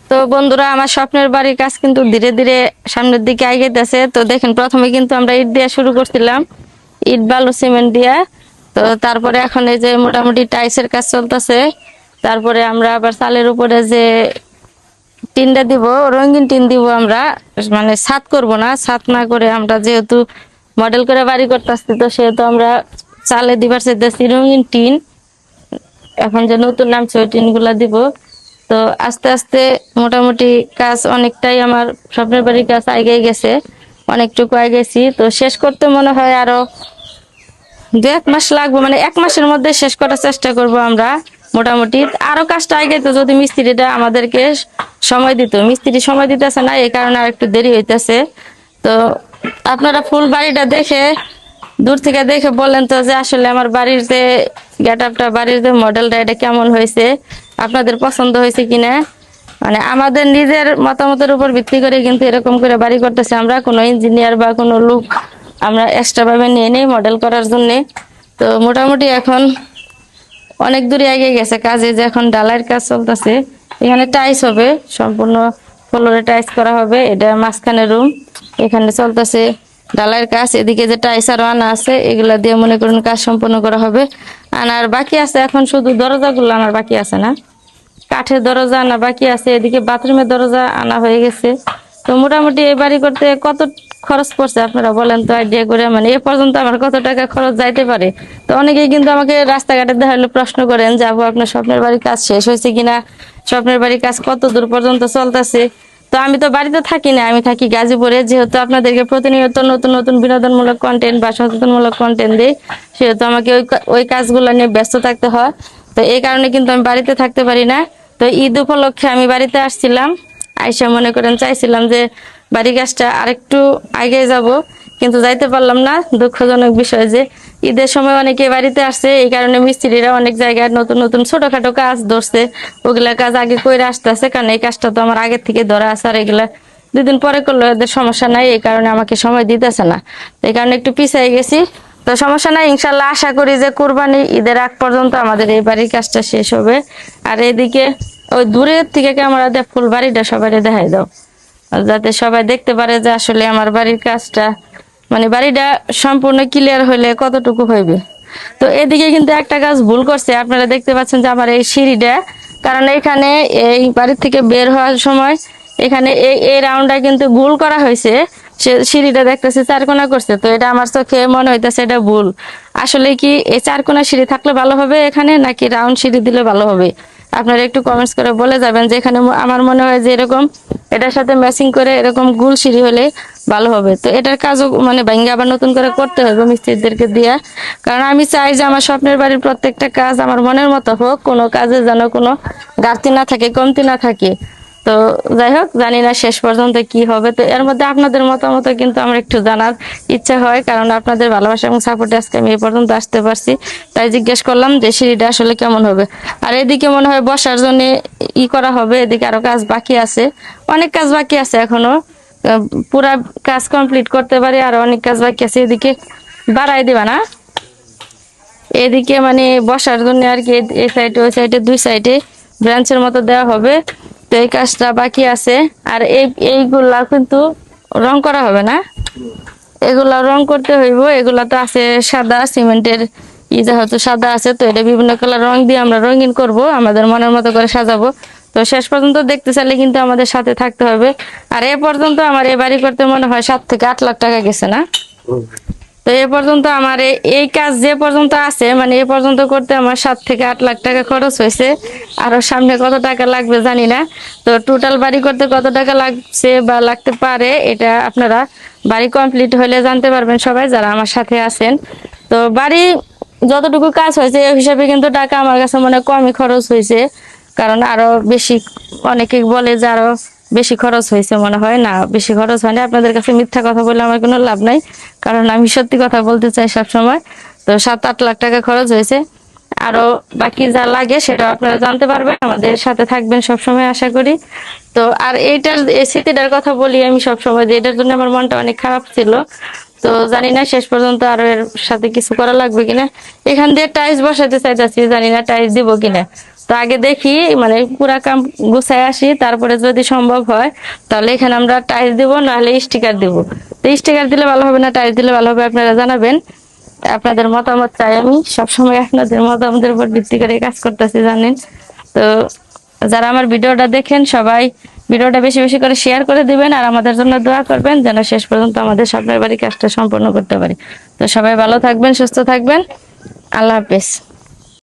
তো বন্ধুরা, আমার স্বপ্নের বাড়ির কাজ কিন্তু ধীরে ধীরে সামনের দিকে এগিয়েছে। তো দেখেন, প্রথমে কিন্তু আমরা ইট দিয়ে শুরু করছিলাম, ইট বালু সিমেন্ট দিয়া। তো তারপরে এখন এই যে মোটামুটি টাইলসের কাজ চলতেছে। তারপরে আমরা আবার চালের উপরে যে টিনটা দিব, রঙিন টিন দিব আমরা, মানে ছাদ করব না। ছাদ না করে আমরা যেহেতু মডেল করে বাড়ি করতেছি, তো সেহেতু আমরা চালে দিবার চাইতেছি রঙিন টিন। এখন যে নতুন নামছে ওই টিন গুলা দিব। তো আস্তে আস্তে মোটামুটি কাজ অনেকটাই, আমার স্বপ্নের বাড়ির কাজ এগিয়ে গেছে, অনেকটুকু এগিয়েছি। তো শেষ করতে মনে হয় আরো 1 মাস লাগবে, মানে 1 মাসের মধ্যে শেষ করার চেষ্টা করব আমরা মোটামুটি। আরো কাজটা আগাইতো যদি মিস্ত্রিটা আমাদেরকে সময় দিত। মিস্ত্রি সময় দিতেছে না, এই কারণে আর একটু দেরি হইতেছে। তো আপনারা ফুল বাড়িটা দেখে, দূর থেকে দেখে বলেন তো যে আসলে আমার বাড়ির যে গেট আপটা, বাড়ির যে মডেলটা, এটা কেমন হয়েছে, আপনাদের পছন্দ হয়েছে কিনা। মানে আমাদের নিজের মতামতের উপর ভিত্তি করে কিন্তু এরকম করে বাড়ি করতেছি আমরা, কোনো ইঞ্জিনিয়ার বা কোনো লোক আমরা এক্সট্রা ভাবে নিয়ে নেই মডেল করার জন্য। তো মোটামুটি এখন অনেক দূরে এগিয়ে গেছে কাজে, যে এখন ডালাইয়ের কাজ চলতেছে। এখানে টাইস হবে, সম্পূর্ণ ফ্লোরে টাইস করা হবে। এটা মাঝখানে রুম, এখানে চলতেছে ডালাইয়ের কাজ। এদিকে যে টাইস আরো আনা আছে, এগুলা দিয়ে মনে করুন কাজ সম্পূর্ণ করা হবে। আনার বাকি আছে এখন, শুধু দরজাগুলো আনার বাকি আছে না, কাঠের দরজা আনা বাকি আছে। এদিকে বাথরুমের দরজা আনা হয়ে গেছে। তো মোটামুটি এই বাড়ি করতে কত খরচ পড়ছে আপনারা বলেন তো, আইডিয়া করে। মানে এ পর্যন্ত আমার কত টাকা খরচ যাইতে পারে। তো অনেকেই কিন্তু আমাকে রাস্তাঘাটে দেখালে প্রশ্ন করেন যে আপু, আপনার স্বপ্নের বাড়ির কাজ শেষ হয়েছে কিনা, স্বপ্নের বাড়ির কাজ কত দূর পর্যন্ত চলতেছে। তো আমি তো বাড়িতে থাকি না, আমি থাকি গাজীপুরে। যেহেতু আপনাদেরকে প্রতিনিয়ত নতুন নতুন বিনোদনমূলক কন্টেন্ট বা সচেতনমূলক কন্টেন্ট দিই, সেহেতু আমাকে ওই কাজগুলো নিয়ে ব্যস্ত থাকতে হয়। তো এই কারণে কিন্তু আমি বাড়িতে থাকতে পারি না। তো ঈদ উপলক্ষে আমি বাড়িতে আসছিলাম, আইসা মনে করেন চাইছিলাম যে বাড়ি কাজটা আরেকটু আগে যাব, কিন্তু যাইতে পারলাম না। দুঃখজনক বিষয় যে ঈদের সময় অনেকে বাড়িতে আসছে, এই কারণে মিস্ত্রিরা অনেক জায়গায় নতুন নতুন ছোটখাটো কাজ ধরছে। ওগুলা কাজ আগে কইরা আসতেছে, কারণ এই কাজটা তো আমার আগের থেকে ধরা আছে। আর এগুলা 2 দিন পরে করলে ওদের সমস্যা নাই, এই কারণে আমাকে সময় দিতেছে না। এই কারণে একটু পিছিয়ে গেছি। তো সমস্যা নাই, ইনশাল্লাহ আশা করি যে কুরবানি ঈদের আগ পর্যন্ত আমাদের এই বাড়ির কাজটা শেষ হবে। আর এদিকে ওই দূরের থেকে ক্যামেরা দিয়ে ফুল বাড়িটা সবাই দেখাই দাও, যাতে সবাই দেখতে পারে যে আসলে আমার বাড়ির কাজটা, মানে বাড়িটা সম্পূর্ণ ক্লিয়ার হইলে কতটুকু হইবে। তো এদিকে কিন্তু একটা কাজ ভুল করছে, আপনারা দেখতে পাচ্ছেন যে আমার এই সিঁড়িটা, কারণ এখানে এই বাড়ির থেকে বের হওয়ার সময় এখানে এই এই রাউন্ডটা কিন্তু ভুল করা হয়েছে। সে সিঁড়িটা দেখতেছি 4 কোণা করছে। তো এটা আমার চোখে মনে হইতেছে এটা ভুল। আসলে কি এই 4 কোণা সিঁড়ি থাকলে ভালো হবে এখানে, নাকি রাউন্ড সিঁড়ি দিলে ভালো হবে? আপনারা একটু কমেন্টস করে বলে যাবেন যে এখানে আমার মনে হয় যে এরকম এটার সাথে ম্যাচিং করে এরকম গুল সিঁড়ি হলে ভালো হবে। তো এটার কাজও মানে ভাঙ্গে আবার নতুন করে করতে হবে মিস্ত্রিদেরকে দিয়া। কারণ আমি চাই যে আমার স্বপ্নের বাড়ির প্রত্যেকটা কাজ আমার মনের মতো হোক, কোনো কাজে যেন কোনো ঘাটতি না থাকে, কমতি না থাকে। তো যাই হোক, জানি না শেষ পর্যন্ত কি হবে। তো এর মধ্যে আপনাদের মতামত কিন্তু আমার একটু জানার ইচ্ছা হয়, কারণ আপনাদের ভালোবাসা এবং সাপোর্টে আজকে আমি এই পর্যন্ত আসতে পারছি। তাই জিজ্ঞেস করলাম যে সিঁড়িটা আসলে কেমন হবে। আর এদিকে মনে হয় বসার জন্য করা হবে। এদিকে আরো কাজ বাকি আছে, অনেক কাজ বাকি আছে এখনো। পুরা কাজ কমপ্লিট করতে পারি, আর অনেক কাজ বাকি আছে। এদিকে বাড়াই দিবা না, এদিকে মানে বসার জন্য আর কি, এই সাইডে ওই সাইডে 2 সাইডে ব্রাঞ্চের মতো দেওয়া হবে। তো এই কাজটা বাকি আছে। আর এইগুলা কিন্তু রং করা হবে না, এগুলা রং করতে হইব। এগুলা তো আছে সাদা সিমেন্টের, যেহেতু সাদা আছে, তো এটা বিভিন্ন কালার রং দিয়ে আমরা রঙিন করব, আমাদের মনের মতো করে সাজাবো। তো শেষ পর্যন্ত দেখতে চাইলে কিন্তু আমাদের সাথে থাকতে হবে। আর এ পর্যন্ত আমার এই বাড়ি করতে মনে হয় 7 থেকে 8 লাখ টাকা গেছে না? তো এ পর্যন্ত আমার এই কাজ যে পর্যন্ত আছে, মানে এ পর্যন্ত করতে আমার 7 থেকে 8 লাখ টাকা খরচ হয়েছে। আরো সামনে কত টাকা লাগবে জানি না। তো টোটাল বাড়ি করতে কত টাকা লাগছে বা লাগতে পারে, এটা আপনারা বাড়ি কমপ্লিট হলে জানতে পারবেন সবাই যারা আমার সাথে আছেন। তো বাড়ি যতটুকু কাজ হয়েছে এই হিসাবে কিন্তু টাকা আমার কাছে মনে হয় কমই খরচ হয়েছে। কারণ আরো বেশি, অনেকে বলে যে আরো বেশি খরচ হয়েছে, মনে হয় না বেশি খরচ হয়নি। আপনাদের কাছে মিথ্যা কথা বলে আমার কোনো লাভ নাই, কারণ আমি সত্যি কথা বলতে চাই সব সময়। তো 7-8 লাখ টাকা খরচ হয়েছে। আরো বাকি যা লাগে সেটা আপনারা জানতে পারবেন, আমাদের সাথে থাকবেন সব সময় আশা করি। তো আর এইটার এই স্মৃতিটার কথা বলি আমি সব সময়, যে এটার জন্য আমার মনটা অনেক খারাপ ছিল। তো জানি না শেষ পর্যন্ত আরো এর সাথে কিছু করা লাগবে কিনা। এখান দিয়ে টাইলস বসাতে চাইতেছি, জানি না টাইলস দিব কিনা। তো আগে দেখি মানে পুরা কাম গুছায় আসি, তারপরে যদি সম্ভব হয় তাহলে এখানে আমরা টাইলস দিব, নাহলে স্টিকার দিব। তো স্টিকার দিলে ভালো হবে না টাইলস দিলে ভালো হবে, আপনারা জানাবেন। আপনাদের মতামত চাই, আমি সবসময় আপনাদের মতামতের উপর ভিত্তি করে কাজ করতেছি জানেন। তো যারা আমার ভিডিওটা দেখেন সবাই ভিডিওটা বেশি বেশি করে শেয়ার করে দিবেন, আর আমাদের জন্য দোয়া করবেন যেন শেষ পর্যন্ত আমাদের স্বপ্নের বাড়ি কাজটা সম্পন্ন করতে পারি। তো সবাই ভালো থাকবেন, সুস্থ থাকবেন, আল্লাহ হাফেজ।